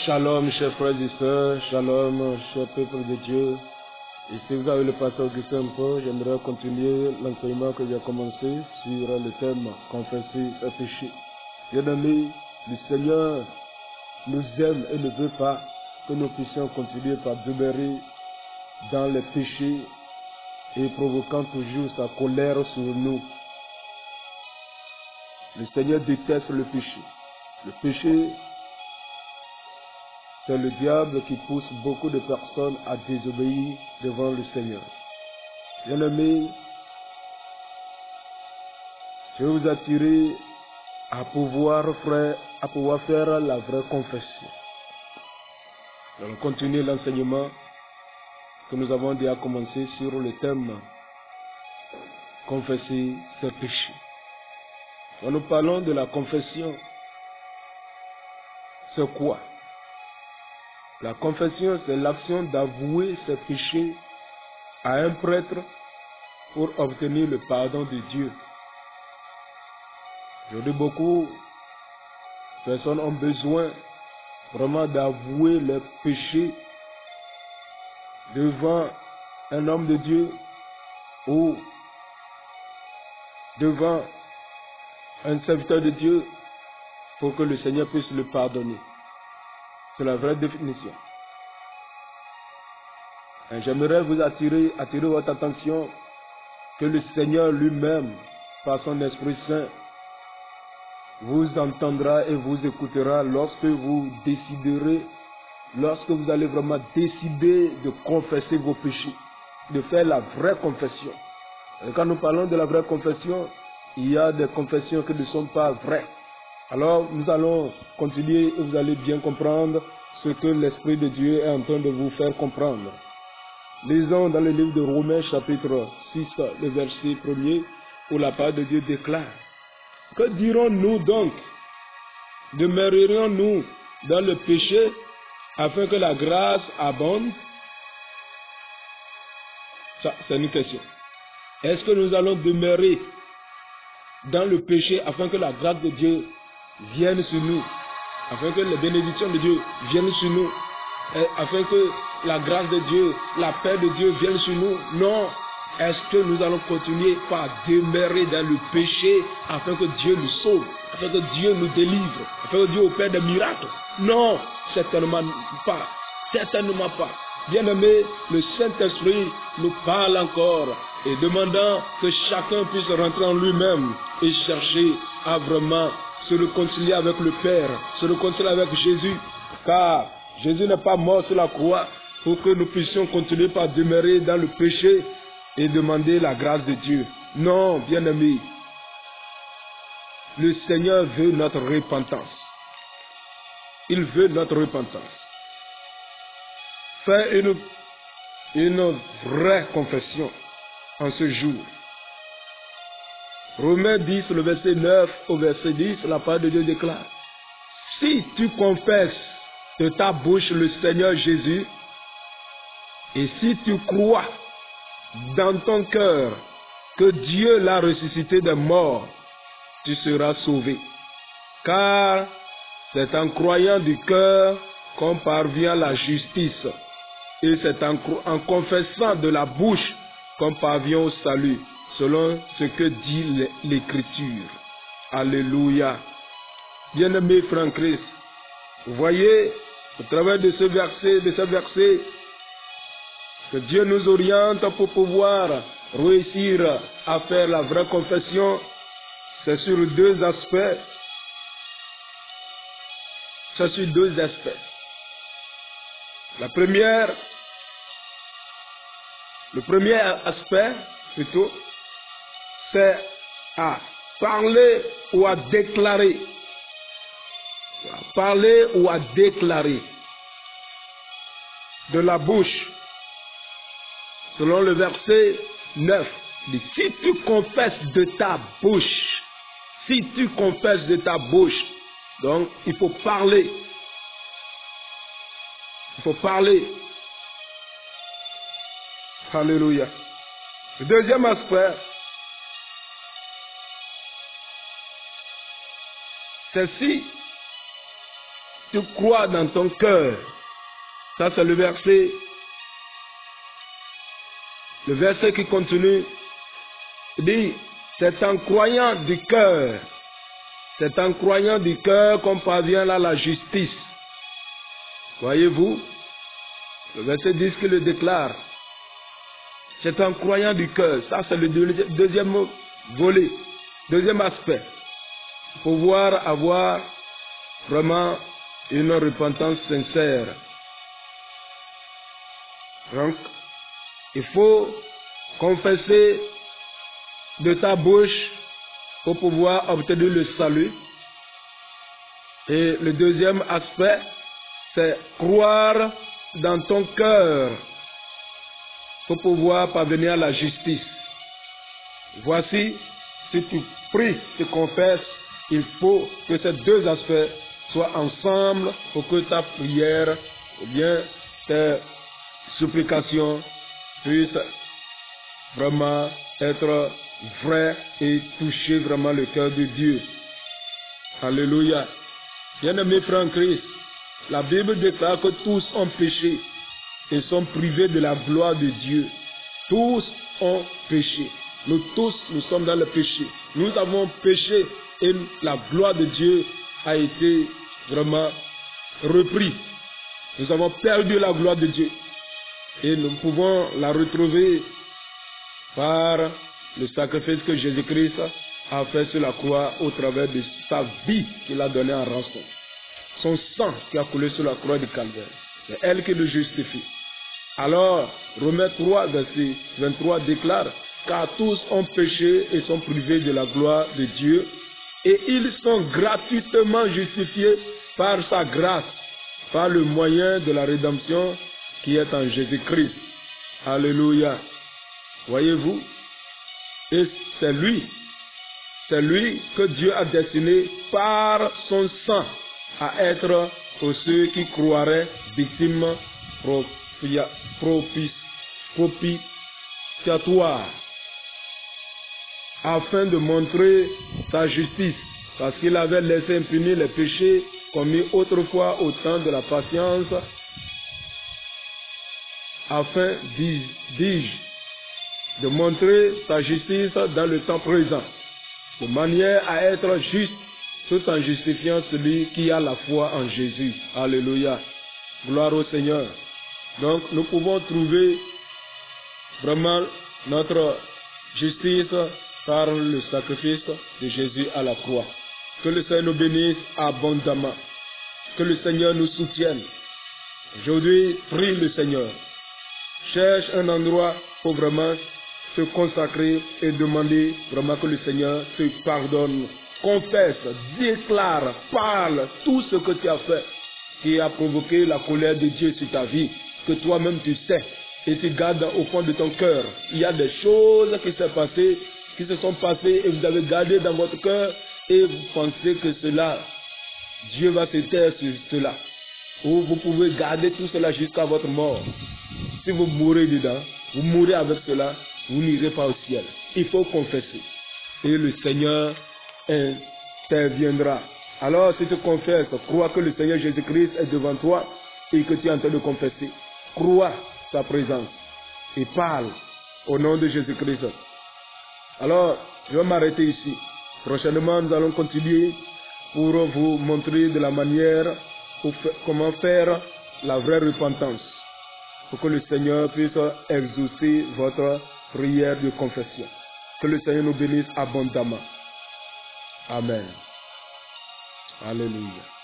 Shalom, chers frères et sœurs, shalom, cher peuple de Dieu. Et si vous avez le pasteur Augustin Mpo, j'aimerais continuer l'enseignement que j'ai commencé sur le thème « Confesser ses péchés ». Bien-aimés, le Seigneur nous aime et ne veut pas que nous puissions continuer par demeurer dans les péchés et provoquant toujours sa colère sur nous. Le Seigneur déteste le péché. Le péché, c'est le diable qui pousse beaucoup de personnes à désobéir devant le Seigneur. Bien-aimés, je vais vous attirer à pouvoir faire la vraie confession. Nous allons continuer l'enseignement que nous avons déjà commencé sur le thème « Confesser ses péchés ». Quand nous parlons de la confession, c'est quoi? La confession, c'est l'action d'avouer ses péchés à un prêtre pour obtenir le pardon de Dieu. Aujourd'hui, beaucoup de personnes ont besoin vraiment d'avouer leurs péchés devant un homme de Dieu ou devant un serviteur de Dieu pour que le Seigneur puisse le pardonner. C'est la vraie définition. Et j'aimerais vous attirer votre attention que le Seigneur lui-même, par son Esprit Saint, vous entendra et vous écoutera lorsque vous déciderez, lorsque vous allez vraiment décider de confesser vos péchés, de faire la vraie confession. Et quand nous parlons de la vraie confession, il y a des confessions qui ne sont pas vraies. Alors nous allons continuer et vous allez bien comprendre ce que l'Esprit de Dieu est en train de vous faire comprendre. Lisons dans le livre de Romains chapitre 6, le verset 1er, où la parole de Dieu déclare: que dirons-nous donc? Demeurerions-nous dans le péché afin que la grâce abonde? Ça, c'est une question. Est-ce que nous allons demeurer dans le péché afin que la grâce de Dieu vienne sur nous, afin que les bénédictions de Dieu viennent sur nous, afin que la grâce de Dieu, la paix de Dieu vienne sur nous? Non. Est-ce que nous allons continuer par demeurer dans le péché afin que Dieu nous sauve, afin que Dieu nous délivre, afin que Dieu opère des miracles? Non, certainement pas. Certainement pas. Bien-aimé, le Saint-Esprit nous parle encore et demandant que chacun puisse rentrer en lui-même et chercher à vraiment se réconcilier avec le Père, se réconcilier avec Jésus, car Jésus n'est pas mort sur la croix pour que nous puissions continuer par demeurer dans le péché et demander la grâce de Dieu. Non, bien-aimé, le Seigneur veut notre repentance. Il veut notre repentance. Faire une vraie confession en ce jour. Romains 10, le verset 9 au verset 10, la parole de Dieu déclare: si tu confesses de ta bouche le Seigneur Jésus, et si tu crois dans ton cœur que Dieu l'a ressuscité des morts, tu seras sauvé. Car c'est en croyant du cœur qu'on parvient à la justice, et c'est en confessant de la bouche qu'on parvient au salut, selon ce que dit l'Écriture. Alléluia. Bien-aimés frères en Christ, vous voyez, au travers de ce verset, que Dieu nous oriente pour pouvoir réussir à faire la vraie confession. C'est sur deux aspects. C'est sur deux aspects. Le premier aspect, plutôt, c'est à parler ou à déclarer. Parler ou à déclarer de la bouche. Selon le verset 9, dit: si tu confesses de ta bouche, si tu confesses de ta bouche, donc il faut parler. Il faut parler. Alléluia. Le deuxième aspect, c'est si tu crois dans ton cœur, ça c'est le verset qui continue, dit, c'est en croyant du cœur, c'est en croyant du cœur qu'on parvient à la justice. Voyez-vous, le verset 10 qui le déclare, c'est en croyant du cœur, ça c'est le deuxième volet, deuxième aspect, pouvoir avoir vraiment une repentance sincère. Donc, il faut confesser de ta bouche pour pouvoir obtenir le salut. Et le deuxième aspect, c'est croire dans ton cœur pour pouvoir parvenir à la justice. Voici, si tu pries, tu confesses, il faut que ces deux aspects soient ensemble pour que ta prière ou bien tes supplications puissent vraiment être vraies et toucher vraiment le cœur de Dieu. Alléluia. Bien-aimés frères en Christ, la Bible déclare que tous ont péché et sont privés de la gloire de Dieu. Tous ont péché. Nous tous, nous sommes dans le péché. Nous avons péché et la gloire de Dieu a été vraiment reprise. Nous avons perdu la gloire de Dieu. Et nous pouvons la retrouver par le sacrifice que Jésus-Christ a fait sur la croix au travers de sa vie qu'il a donnée en rançon. Son sang qui a coulé sur la croix du Calvaire. C'est elle qui le justifie. Alors, Romains 3, verset 23 déclare, car tous ont péché et sont privés de la gloire de Dieu, et ils sont gratuitement justifiés par sa grâce, par le moyen de la rédemption qui est en Jésus-Christ. Alléluia. Voyez-vous? Et c'est lui que Dieu a destiné par son sang à être pour ceux qui croiraient victimes propitiatoires, afin de montrer sa justice, parce qu'il avait laissé impunis les péchés commis autrefois au temps de la patience, afin, dis-je, de montrer sa justice dans le temps présent, de manière à être juste, tout en justifiant celui qui a la foi en Jésus. Alléluia. Gloire au Seigneur. Donc, nous pouvons trouver vraiment notre justice par le sacrifice de Jésus à la croix. Que le Seigneur nous bénisse abondamment. Que le Seigneur nous soutienne. Aujourd'hui, prie le Seigneur. Cherche un endroit pour vraiment te consacrer et demander vraiment que le Seigneur te pardonne. Confesse, déclare, parle tout ce que tu as fait qui a provoqué la colère de Dieu sur ta vie, que toi-même tu sais et tu gardes au fond de ton cœur. Il y a des choses qui se sont passées et vous avez gardé dans votre cœur et vous pensez que cela, Dieu va se taire sur cela. Ou vous pouvez garder tout cela jusqu'à votre mort. Si vous mourrez dedans, vous mourrez avec cela, vous n'irez pas au ciel. Il faut confesser. Et le Seigneur interviendra. Alors, si tu confesses, crois que le Seigneur Jésus-Christ est devant toi et que tu es en train de confesser. Crois sa présence et parle au nom de Jésus-Christ. Alors, je vais m'arrêter ici. Prochainement, nous allons continuer pour vous montrer de la manière comment faire la vraie repentance, pour que le Seigneur puisse exaucer votre prière de confession. Que le Seigneur nous bénisse abondamment. Amen. Alléluia.